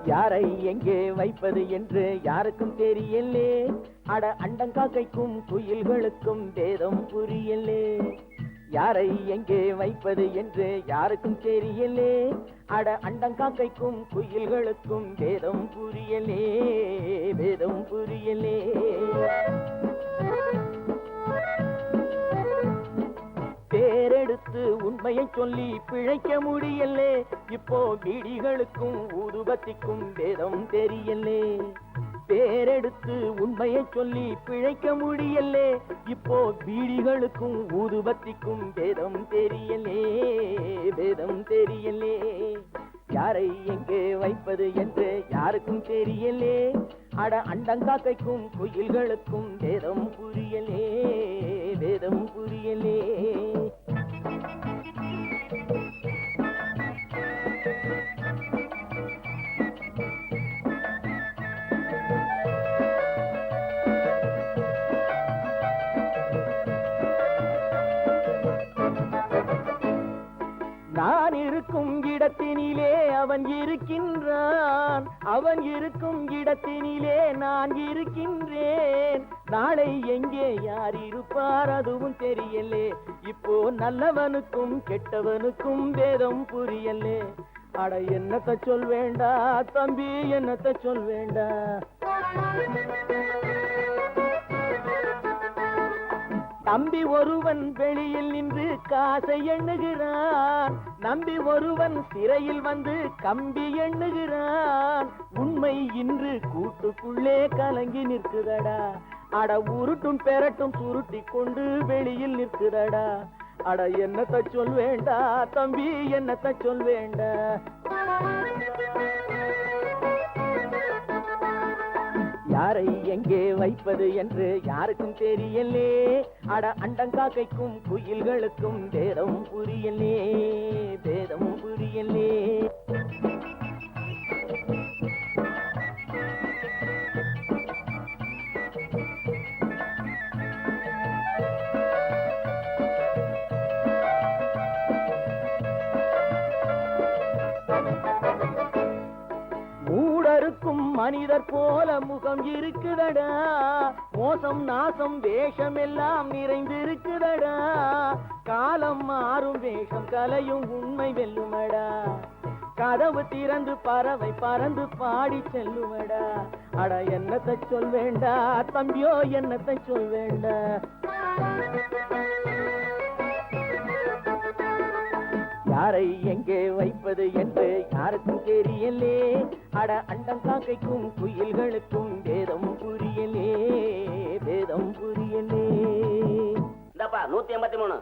யாரை எங்கே வைப்பது என்று யாருக்கும் தெரியலே. அட அண்டங்காக்கைக்கும் குயில்களுக்கும் வேதம் புரியலே. யாரை எங்கே வைப்பது என்று யாருக்கும் தெரியலே. அட அண்டங்காக்கைக்கும் குயில்களுக்கும் வேதம் புரியலே, வேதம் புரியலே. பேரெடுத்து உண்மையை சொல்லி பிழைக்க முடியலே. இப்போ பீடிகளுக்கும் ஊதுபத்திக்கும் வேதம் தெரியலே. பேரெடுத்து உண்மையை சொல்லி பிழைக்க முடியலே. இப்போ பீடிகளுக்கும் ஊதுபத்திக்கும் வேதம் தெரியலே, வேதம் தெரியலே. யாரை எங்கே வைப்பது என்று யாருக்கும் தெரியலே. அட அண்டங்காக்கைக்கும் குயில்களுக்கும் வேதம் புரியலே, வேதம் புரியலே. நான் இருக்கும் இடத்தினிலே அவன் இருக்கின்றான். அவன் இருக்கும் இடத்தினிலே நான் இருக்கின்றேன். நாளை எங்கே யார் இருப்பார் அதுவும் தெரியலே. இப்போ நல்லவனுக்கும் கெட்டவனுக்கும் வேதம் புரியலே. அட என்னத்த சொல் வேண்டா தம்பி, என்னத்த சொல் வேண்டா. தம்பி ஒருவன் வெளியில் நின்று காசை எண்ணுகிறான். நம்பி ஒருவன் சிறையில் வந்து கம்பி எண்ணுகிறான். உண்மை இன்று கூட்டுக்குள்ளே கலங்கி நிற்குதடா. அட உருட்டும் பெரட்டும் சுருட்டி கொண்டு வெளியில் நிற்குதடா. அட என்னத்த சொல் வேண்டா தம்பி, என்னத்த சொல் வேண்டா. யாரை எங்கே வைப்பது என்று யாருக்கும் தெரியலே. அட அண்டங்காக்கைக்கும் குயில்களுக்கும் வேதம் புரியலே, வேதம் புரியலே. மூடருக்கும் மனிதர் போல முகம் இருக்குதடா. மோசம் நாசம் வேஷம் எல்லாம் நிறைந்திருக்குதடா. காலம் மாறும் வேஷம் கலையும் உண்மை வெல்லுமடா. கதவு திறந்து பறவை பறந்து பாடி செல்லுமடா. அட என்னத்தை சொல் வேண்டா தம்பியோ, என்னத்தை சொல் வேண்டா. யாரை எங்கே வைப்பது என்று யாருக்கும் தெரியலே. அட அண்டங்காக்கைக்கும் குயில்களுக்கும் வேதம் புரியலே, வேதம் புரியலே. இந்தப்பா 183.